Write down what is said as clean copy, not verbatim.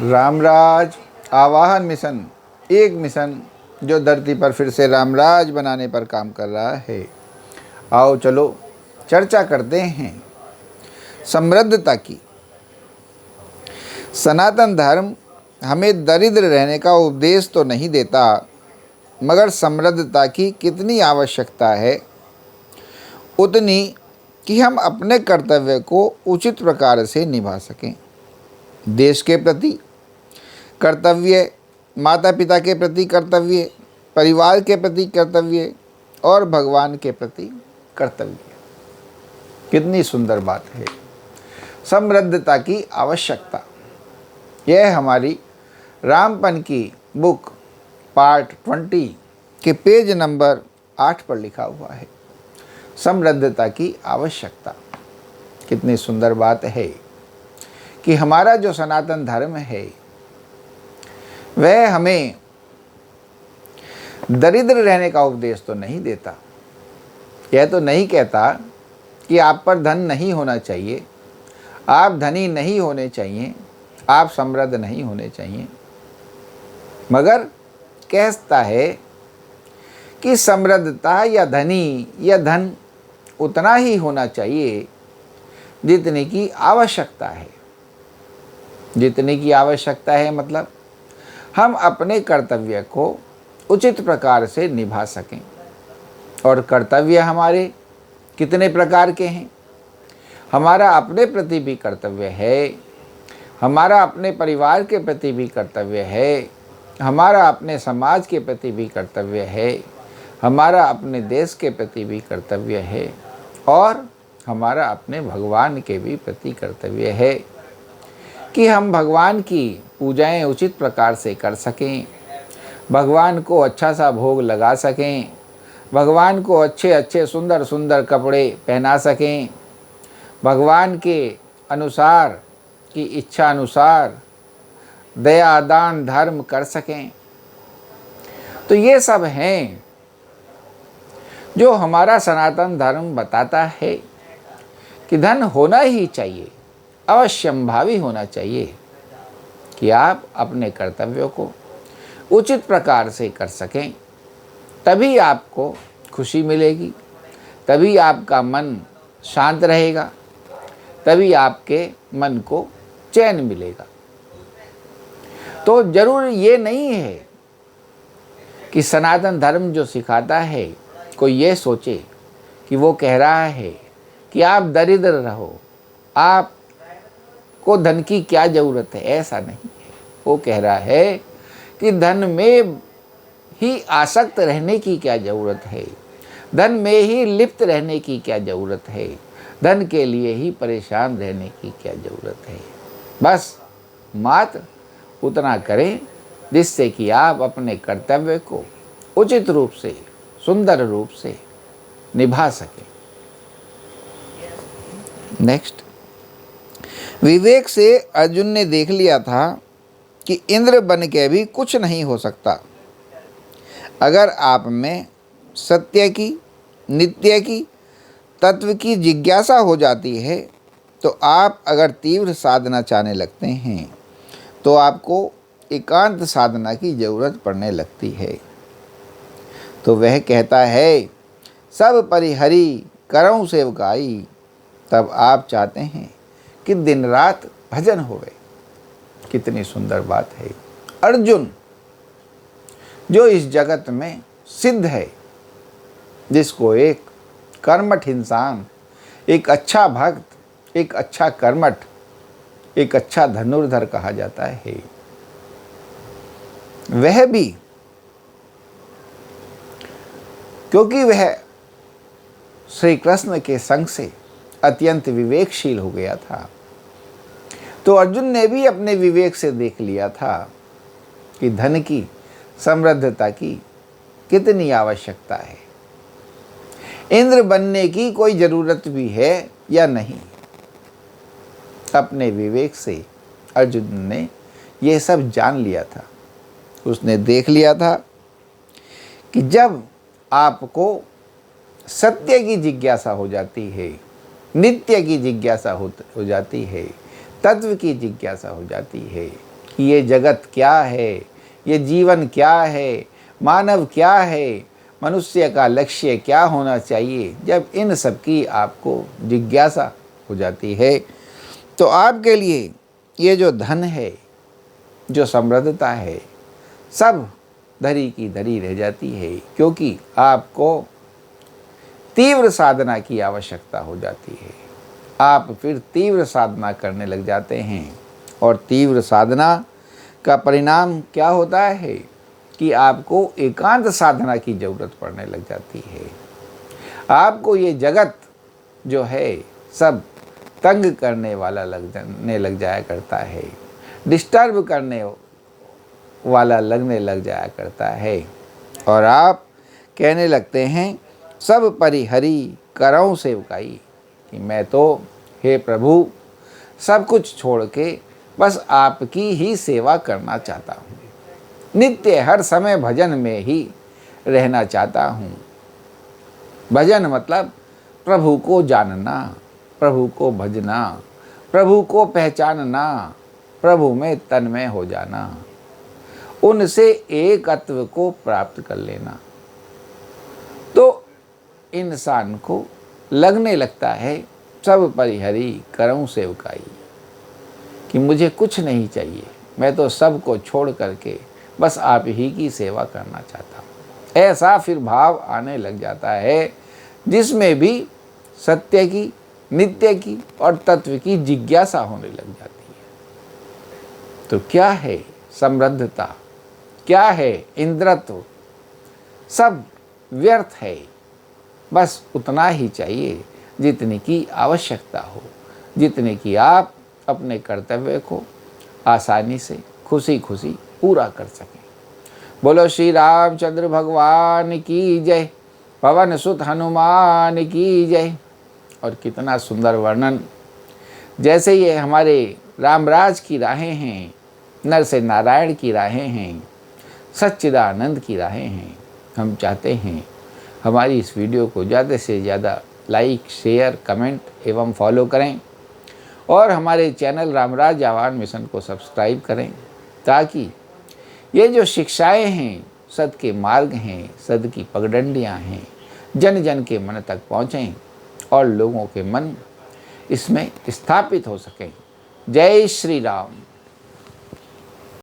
रामराज आवाहन मिशन, एक मिशन जो धरती पर फिर से रामराज बनाने पर काम कर रहा है। आओ चलो चर्चा करते हैं समृद्धता की। सनातन धर्म हमें दरिद्र रहने का उपदेश तो नहीं देता, मगर समृद्धता की कितनी आवश्यकता है, उतनी कि हम अपने कर्तव्य को उचित प्रकार से निभा सकें। देश के प्रति कर्तव्य, माता पिता के प्रति कर्तव्य, परिवार के प्रति कर्तव्य और भगवान के प्रति कर्तव्य। कितनी सुंदर बात है। समृद्धता की आवश्यकता, यह हमारी रामपन की बुक पार्ट 20 के पेज नंबर 8 पर लिखा हुआ है। समृद्धता की आवश्यकता। कितनी सुंदर बात है कि हमारा जो सनातन धर्म है वह हमें दरिद्र रहने का उपदेश तो नहीं देता। यह तो नहीं कहता कि आप पर धन नहीं होना चाहिए, आप धनी नहीं होने चाहिए, आप समृद्ध नहीं होने चाहिए, मगर कहता है कि समृद्धता या धनी या धन उतना ही होना चाहिए जितने की आवश्यकता है। जितने की आवश्यकता है मतलब हम अपने कर्तव्य को उचित प्रकार से निभा सकें। और कर्तव्य हमारे कितने प्रकार के हैं? हमारा अपने प्रति भी कर्तव्य है, हमारा अपने परिवार के प्रति भी कर्तव्य है, हमारा अपने समाज के प्रति भी कर्तव्य है, हमारा अपने देश के प्रति भी कर्तव्य है और हमारा अपने भगवान के भी प्रति कर्तव्य है कि हम भगवान की पूजाएं उचित प्रकार से कर सकें, भगवान को अच्छा सा भोग लगा सकें, भगवान को अच्छे अच्छे सुंदर सुंदर कपड़े पहना सकें, भगवान के अनुसार की इच्छा अनुसार दया दान धर्म कर सकें। तो ये सब हैं जो हमारा सनातन धर्म बताता है कि धन होना ही चाहिए, अवश्यंभावी होना चाहिए कि आप अपने कर्तव्यों को उचित प्रकार से कर सकें। तभी आपको खुशी मिलेगी, तभी आपका मन शांत रहेगा, तभी आपके मन को चैन मिलेगा। तो जरूर ये नहीं है कि सनातन धर्म जो सिखाता है कोई ये सोचे कि वो कह रहा है कि आप दरिद्र रहो, आपको धन की क्या ज़रूरत है। ऐसा नहीं है। वो कह रहा है कि धन में ही आसक्त रहने की क्या ज़रूरत है, धन में ही लिप्त रहने की क्या ज़रूरत है, धन के लिए ही परेशान रहने की क्या ज़रूरत है। बस मात्र उतना करें जिससे कि आप अपने कर्तव्य को उचित रूप से, सुंदर रूप से निभा सकें। नेक्स्ट, विवेक से अर्जुन ने देख लिया था कि इंद्र बन के भी कुछ नहीं हो सकता। अगर आप में सत्य की, नित्य की, तत्व की जिज्ञासा हो जाती है तो आप अगर तीव्र साधना चाहने लगते हैं तो आपको एकांत साधना की ज़रूरत पड़ने लगती है। तो वह कहता है सब परिहरी करऊं सेवकाई। तब आप चाहते हैं कि दिन रात भजन होवे। कितनी सुंदर बात है। अर्जुन जो इस जगत में सिद्ध है, जिसको एक कर्मठ इंसान, एक अच्छा भक्त, एक अच्छा कर्मठ, एक अच्छा धनुर्धर कहा जाता है, वह भी क्योंकि वह श्री कृष्ण के संग से अत्यंत विवेकशील हो गया था, तो अर्जुन ने भी अपने विवेक से देख लिया था कि धन की, समृद्धता की कितनी आवश्यकता है, इंद्र बनने की कोई ज़रूरत भी है या नहीं। अपने विवेक से अर्जुन ने ये सब जान लिया था। उसने देख लिया था कि जब आपको सत्य की जिज्ञासा हो जाती है, नित्य की जिज्ञासा हो जाती है, तत्व की जिज्ञासा हो जाती है, कि ये जगत क्या है, ये जीवन क्या है, मानव क्या है, मनुष्य का लक्ष्य क्या होना चाहिए, जब इन सब की आपको जिज्ञासा हो जाती है तो आपके लिए ये जो धन है, जो समृद्धता है, सब धरी की धरी रह जाती है, क्योंकि आपको तीव्र साधना की आवश्यकता हो जाती है। आप फिर तीव्र साधना करने लग जाते हैं और तीव्र साधना का परिणाम क्या होता है कि आपको एकांत साधना की ज़रूरत पड़ने लग जाती है। आपको ये जगत जो है सब तंग करने वाला लगने लग जाया करता है, डिस्टर्ब करने वाला लगने लग जाया करता है और आप कहने लगते हैं सब परिहरी करऊं सेवकाई, कि मैं तो हे प्रभु सब कुछ छोड़ के बस आपकी ही सेवा करना चाहता हूँ, नित्य हर समय भजन में ही रहना चाहता हूँ। भजन मतलब प्रभु को जानना, प्रभु को भजना, प्रभु को पहचानना, प्रभु में तन्मय हो जाना, उनसे एकत्व को प्राप्त कर लेना। तो इंसान को लगने लगता है सब परिहरी करऊं सेवकाई, कि मुझे कुछ नहीं चाहिए, मैं तो सब को छोड़ करके बस आप ही की सेवा करना चाहता हूँ। ऐसा फिर भाव आने लग जाता है जिसमें भी सत्य की, नित्य की और तत्व की जिज्ञासा होने लग जाती है। तो क्या है समृद्धता, क्या है इंद्रत्व, सब व्यर्थ है। बस उतना ही चाहिए जितने की आवश्यकता हो, जितने की आप अपने कर्तव्य को आसानी से खुशी खुशी पूरा कर सकें। बोलो श्री रामचंद्र भगवान की जय, पवन सुत हनुमान की जय। और कितना सुंदर वर्णन, जैसे ये हमारे रामराज की राहें हैं, नर से नारायण की राहें हैं, सच्चिदानंद की राहें हैं। हम चाहते हैं हमारी इस वीडियो को ज़्यादा से ज़्यादा लाइक, शेयर, कमेंट एवं फॉलो करें और हमारे चैनल रामराज आह्वान मिशन को सब्सक्राइब करें, ताकि ये जो शिक्षाएं हैं, सद के मार्ग हैं, सद की पगडंडियां हैं, जन जन के मन तक पहुँचें और लोगों के मन इसमें स्थापित हो सकें। जय श्री राम।